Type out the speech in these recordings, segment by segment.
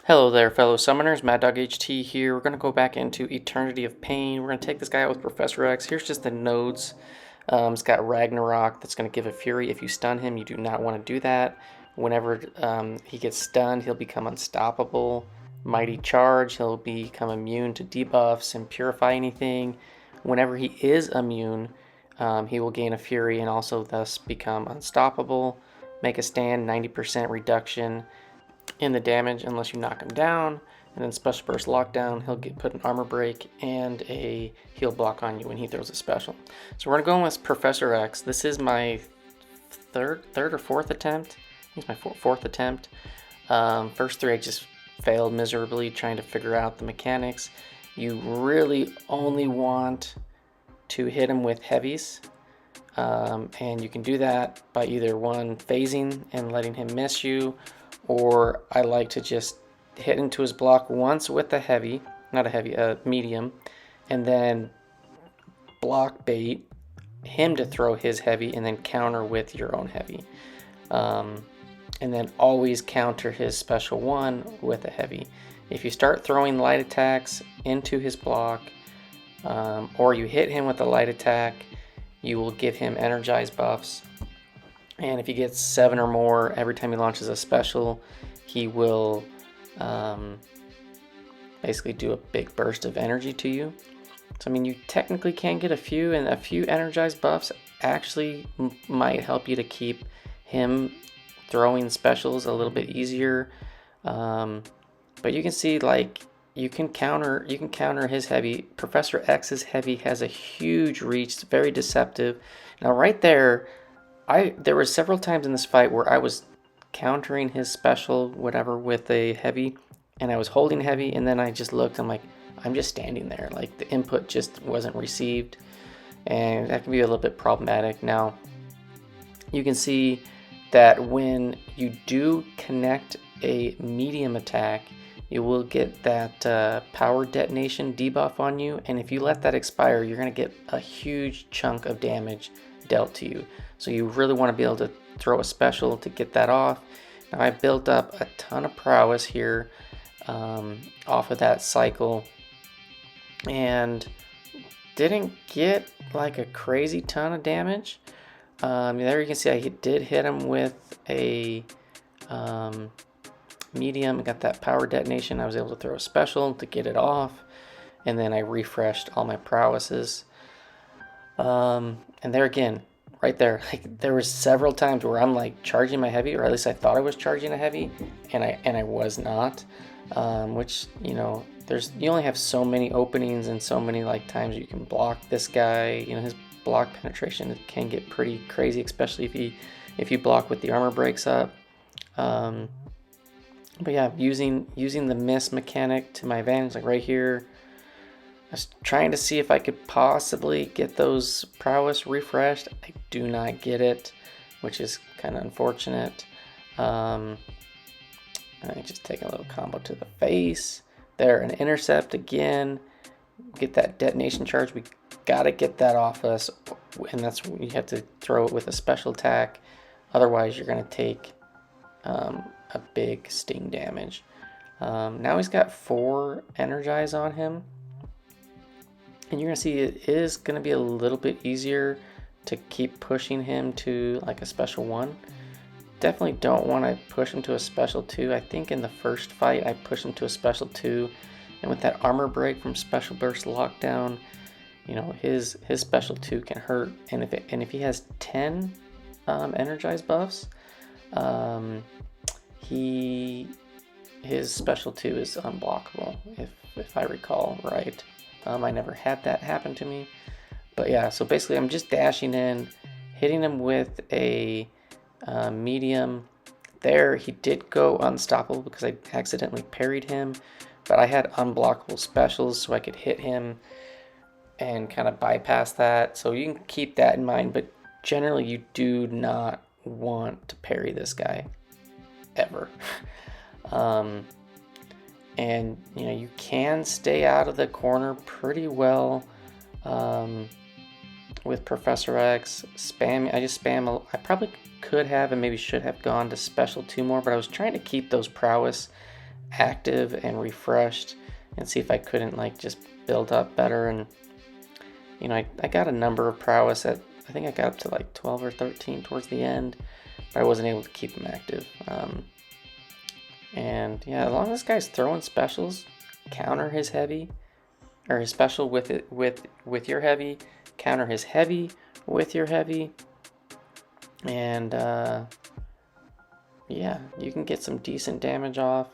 Hello there, fellow summoners. Mad Dog HT here. We're going to go back into Eternity of Pain. We're going to take this guy out with Professor X. Here's just the nodes. It's got Ragnarok that's going to give a Fury. If you stun him, you do not want to do that. Whenever he gets stunned, he'll become unstoppable. Mighty Charge, he'll become immune to debuffs and purify anything. Whenever he is immune, he will gain a Fury and also thus become unstoppable. Make a stand, 90% reduction in the damage unless you knock him down, and then special burst lockdown, he'll put an armor break and a heal block on you when he throws a special. So we're gonna go with Professor X. This is my third or fourth attempt. I think it's my fourth attempt. First three I just failed miserably trying to figure out the mechanics. You really only want to hit him with heavies, and you can do that by either one, phasing and letting him miss you, or I like to just hit into his block once with a heavy, not a heavy, a medium, and then block bait him to throw his heavy and then counter with your own heavy. And then always counter his special one with a heavy. If you start throwing light attacks into his block, or you hit him with a light attack, you will give him energized buffs. And if he gets 7 or more every time he launches a special, he will basically do a big burst of energy to you. So I mean, you technically can get a few, and a few energized buffs actually might help you to keep him throwing specials a little bit easier. But you can see, like, you can counter his heavy. Professor X's heavy has a huge reach. It's very deceptive. Now right there, there were several times in this fight where I was countering his special, whatever, with a heavy, and I was holding heavy, and then I just looked, I'm like, I'm just standing there, like the input just wasn't received, and that can be a little bit problematic. Now, you can see that when you do connect a medium attack, you will get that power detonation debuff on you, and if you let that expire, you're going to get a huge chunk of damage dealt to you. So you really want to be able to throw a special to get that off. Now I built up a ton of prowess here off of that cycle, and didn't get like a crazy ton of damage. There you can see I did hit him with a medium. I got that power detonation. I was able to throw a special to get it off, and then I refreshed all my prowesses. And there again, right there, like, there was several times where I'm like charging my heavy, or at least I thought I was charging a heavy, and I was not. Which, you know, you only have so many openings and so many like times you can block this guy. You know, his block penetration can get pretty crazy, especially if you block with the armor breaks up. But yeah, using the miss mechanic to my advantage, like right here, I was trying to see if I could possibly get those prowess refreshed. I do not get it, which is kind of unfortunate. And I just take a little combo to the face. There, an intercept again. Get that detonation charge. We gotta get that off us, and that's when you have to throw it with a special attack. Otherwise, you're gonna take a big sting damage. Now he's got 4 energize on him, and you're gonna see it is gonna be a little bit easier to keep pushing him to like a special 1. Definitely don't want to push him to a special 2. I think in the first fight I pushed him to a special 2, and with that armor break from special burst lockdown, you know, his special 2 can hurt, and if he has 10 energized buffs, his special 2 is unblockable, if I recall right. I never had that happen to me, but yeah, so basically I'm just dashing in, hitting him with a medium. There, he did go unstoppable because I accidentally parried him, but I had unblockable specials so I could hit him and kind of bypass that. So you can keep that in mind, but generally you do not want to parry this guy ever. And you know, you can stay out of the corner pretty well with Professor X. I just spam. I probably could have and maybe should have gone to special 2 more, but I was trying to keep those prowess active and refreshed and see if I couldn't like just build up better. And you know, I got a number of prowess at, I think I got up to like 12 or 13 towards the end, but I wasn't able to keep him active. And yeah, as long as this guy's throwing specials, counter his heavy, or his special with it with your heavy, counter his heavy with your heavy, and yeah, you can get some decent damage off.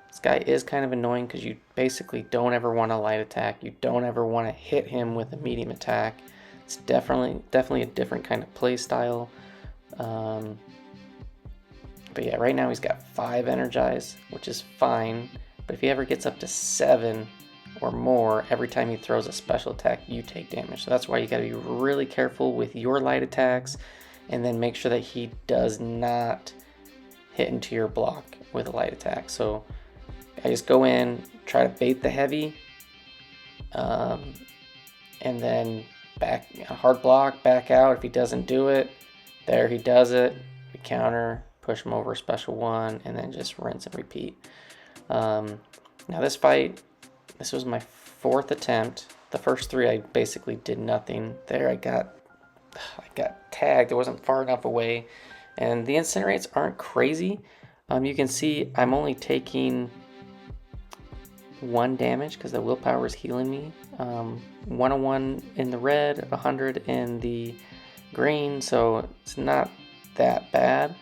This guy is kind of annoying because you basically don't ever want to light attack. You don't ever want to hit him with a medium attack. It's definitely a different kind of play style. But yeah, right now he's got 5 energize, which is fine. But if he ever gets up to 7 or more, every time he throws a special attack, you take damage. So that's why you got to be really careful with your light attacks, and then make sure that he does not hit into your block with a light attack. So I just go in, try to bait the heavy, and then back, hard block, back out. If he doesn't do it, there he does it. We counter, push him over a special one, and then just rinse and repeat. Now this fight, this was my 4th attempt. The first 3 I basically did nothing. There I got tagged. It wasn't far enough away, and the incinerates aren't crazy. You can see I'm only taking 1 damage because the willpower is healing me. 101 in the red, 100 in the green, so it's not that bad.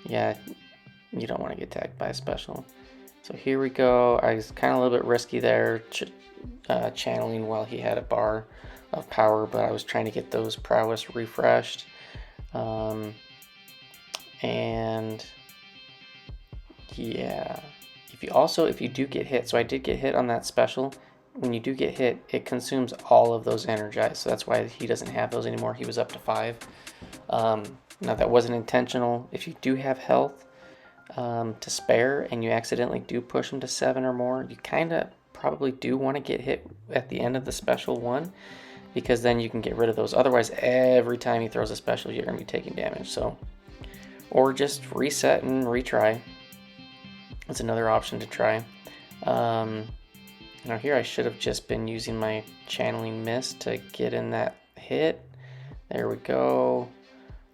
Yeah, you don't want to get tagged by a special. So here we go. I was kind of a little bit risky there, channeling while he had a bar of power, but I was trying to get those prowess refreshed. And yeah, if you do get hit, so I did get hit on that special. When you do get hit, it consumes all of those energize, so that's why he doesn't have those anymore. He was up to 5. Now that wasn't intentional. If you do have health to spare and you accidentally do push him to 7 or more, you kind of probably do want to get hit at the end of the special one, because then you can get rid of those. Otherwise, every time he throws a special, you're going to be taking damage. So, or just reset and retry. That's another option to try. Now here I should have just been using my channeling mist to get in that hit. There we go.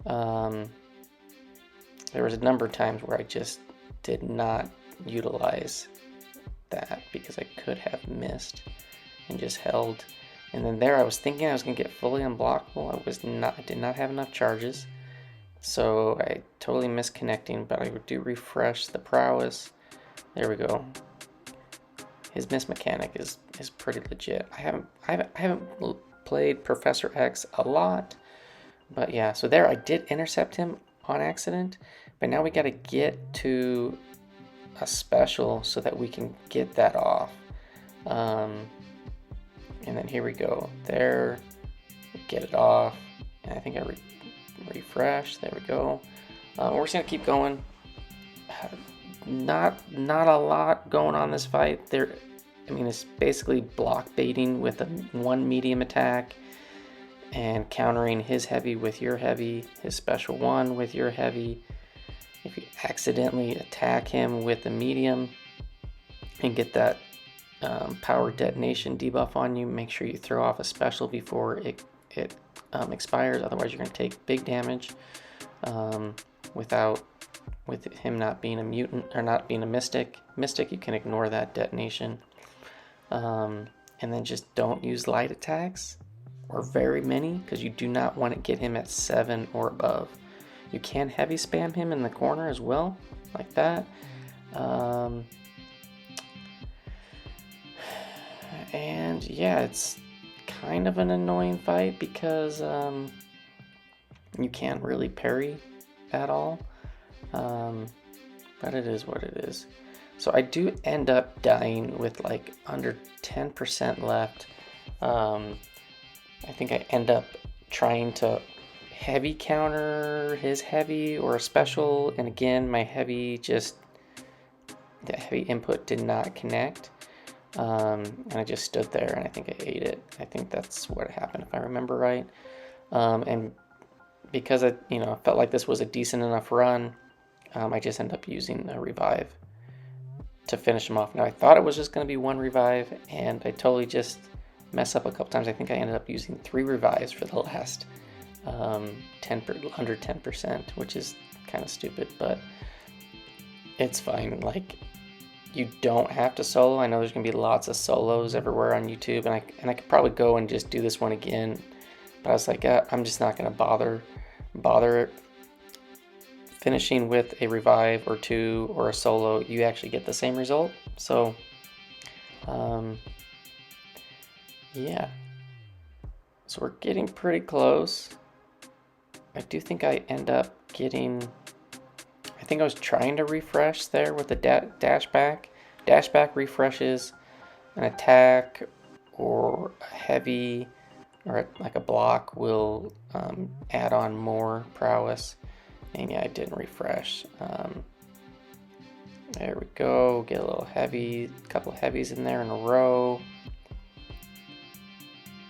There was a number of times where I just did not utilize that because I could have missed and just held. And then there I was thinking I was going to get fully unblockable. I did not have enough charges. So I totally missed connecting, but I do refresh the prowess. There we go. His miss mechanic is pretty legit. I haven't played Professor X a lot, but yeah. So there, I did intercept him on accident, but now we got to get to a special so that we can get that off. And then here we go. There, get it off, and I think I refresh. There we go. We're just gonna keep going. Not a lot going on this fight. I mean, it's basically block baiting with one medium attack and countering his heavy with your heavy, his special one with your heavy. If you accidentally attack him with a medium and get that power detonation debuff on you, make sure you throw off a special before it expires. Otherwise, you're going to take big damage with him not being a mutant or not being a mystic. Mystic, you can ignore that detonation. And then just don't use light attacks or very many, because you do not want to get him at 7 or above. You can heavy spam him in the corner as well, like that. And yeah, it's kind of an annoying fight because you can't really parry at all. But it is what it is. So I do end up dying with like under 10% left. I think I end up trying to heavy counter his heavy or a special, and again my heavy the heavy input did not connect. And I just stood there and I think I ate it. I think that's what happened if I remember right. And because I felt like this was a decent enough run, I just end up using a revive to finish him off. Now I thought it was just going to be 1 revive, and I totally just mess up a couple times. I think I ended up using 3 revives for the last under 10%, which is kind of stupid, but it's fine. Like, you don't have to solo. I know there's gonna be lots of solos everywhere on YouTube, and I could probably go and just do this one again, but I was like, I'm just not gonna bother finishing with a revive or 2 or a solo. You actually get the same result. So yeah, so we're getting pretty close. I do think I end up getting, I think I was trying to refresh there with the dash back. Dash back refreshes an attack or a heavy or like a block will add on more prowess. And yeah, I didn't refresh. There we go. Get a little heavy, a couple of heavies in there in a row.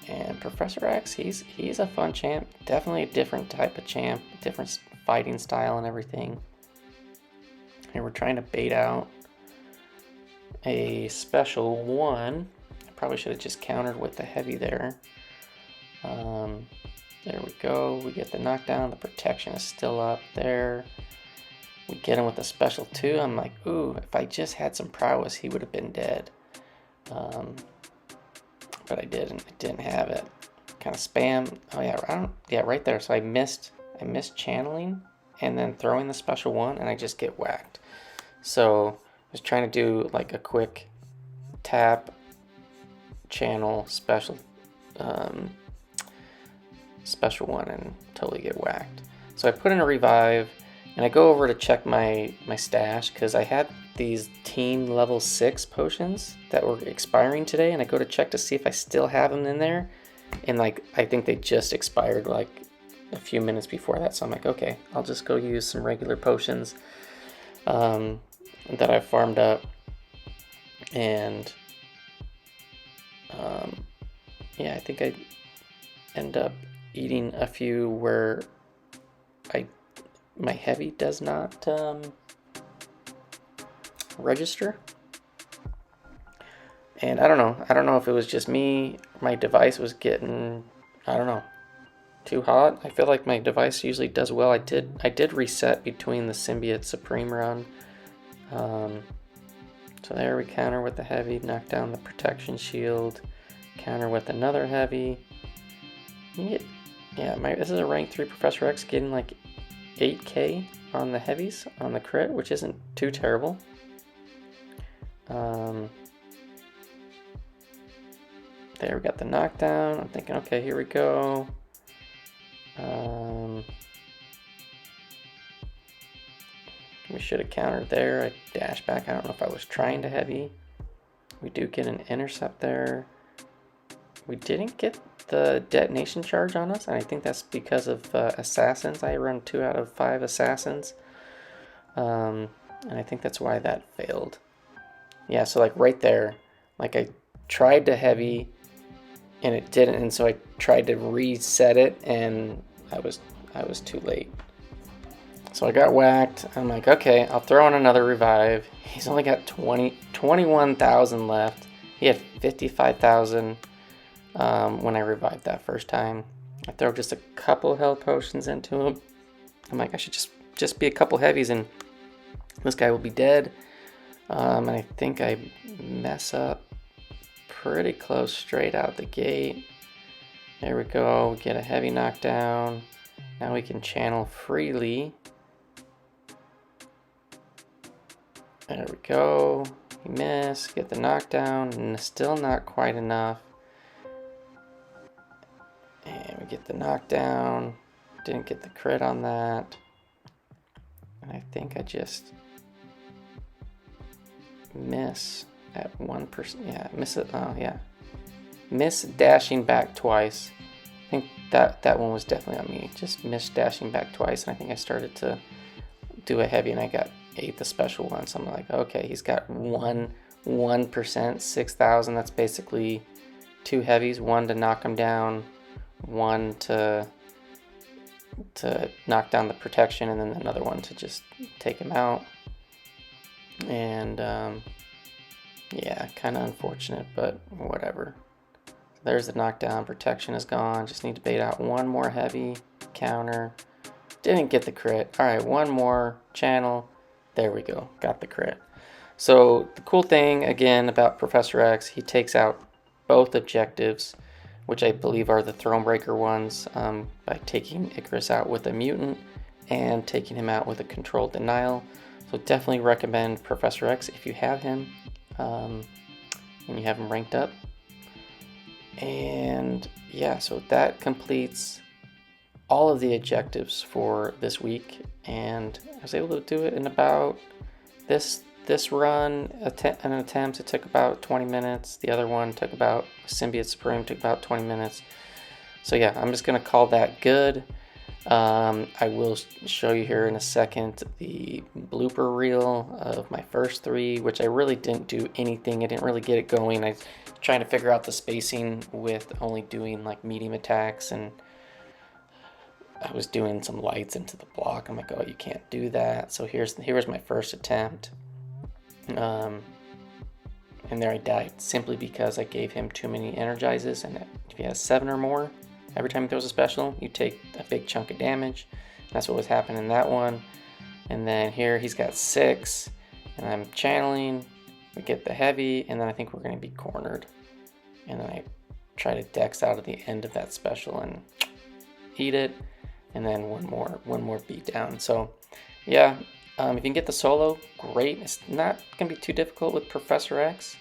And Professor X, he's a fun champ. Definitely a different type of champ, different fighting style and everything. And we're trying to bait out a special 1. I probably should have just countered with the heavy there. There we go. We get the knockdown. The protection is still up there. We get him with a special 2. I'm like, ooh, if I just had some prowess, he would have been dead. But I didn't have it. Kind of spam. Oh yeah, right there. So I missed channeling and then throwing the special 1, and I just get whacked. So I was trying to do like a quick tap, channel, special 1 and totally get whacked. So I put in a revive, and I go over to check my stash because I had these team level 6 potions that were expiring today, and I go to check to see if I still have them in there, and like I think they just expired like a few minutes before that. So I'm like, okay, I'll just go use some regular potions that I farmed up, and yeah, I think I end up eating a few where my heavy does not register. And I don't know if it was just me, my device was getting, I don't know, too hot. I feel like my device usually does well. I did reset between the Symbiote Supreme run. So there we counter with the heavy, knock down the protection shield, counter with another heavy. Yeah, this is a rank 3 Professor X getting like 8k on the heavies on the crit, which isn't too terrible. There we got the knockdown. I'm thinking, okay, here we go. We should have countered there. I dashed back. I don't know if I was trying to heavy. We do get an intercept there. We didn't get the detonation charge on us, and I think that's because of assassins. I run 2 out of 5 assassins, and I think that's why that failed. Yeah, so like right there, like I tried to heavy and it didn't, and so I tried to reset it, and I was too late. So I got whacked. I'm like, okay, I'll throw in another revive. He's only got 21,000 left. He had 55,000 when I revived that first time. I throw just a couple of health potions into him. I'm like, I should just be a couple heavies and this guy will be dead. And I think I mess up pretty close straight out the gate. There we go. We get a heavy knockdown. Now we can channel freely. There we go. We miss. Get the knockdown. And still not quite enough. And we get the knockdown. Didn't get the crit on that. And I think I just miss at 1%. Yeah, miss it. Oh, yeah. Miss dashing back twice. I think that one was definitely on me. Just missed dashing back twice, and I think I started to do a heavy, and I ate the special one. So I'm like, okay, he's got 1%, 6,000. That's basically 2 heavies. 1 to knock him down, 1 to to knock down the protection, and then another one to just take him out. And yeah, kind of unfortunate, but whatever. There's the knockdown. Protection is gone. Just need to bait out one more heavy counter. Didn't get the crit. All right, one more channel. There we go. Got the crit. So the cool thing again about Professor X, he takes out both objectives, which I believe are the Thronebreaker ones, by taking Ikaris out with a Mutant and taking him out with a Controlled Denial. So definitely recommend Professor X if you have him, and you have him ranked up. And yeah, so that completes all of the objectives for this week, and I was able to do it in about this run, an attempt, it took about 20 minutes. The other one took about, Symbiote Supreme took about 20 minutes. So yeah, I'm just gonna call that good. I will show you here in a second the blooper reel of my first 3, which I really didn't do anything. I didn't really get it going. I was trying to figure out the spacing with only doing like medium attacks, and I was doing some lights into the block. I'm like, oh, you can't do that. So here's my first attempt. And there I died simply because I gave him too many energizes, and if he has 7 or more, every time he throws a special, you take a big chunk of damage. That's what was happening in that one. And then here he's got 6, and I'm channeling, we get the heavy, and then I think we're going to be cornered. And then I try to dex out of the end of that special and eat it, and then one more beat down. So yeah, if you can get the solo, great. It's not going to be too difficult with Professor X.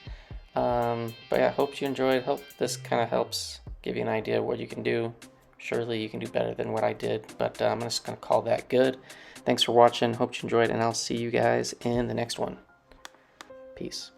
But yeah, hope you enjoyed. Hope this kind of helps give you an idea of what you can do. Surely you can do better than what I did, but I'm just going to call that good. Thanks for watching. Hope you enjoyed, and I'll see you guys in the next one. Peace.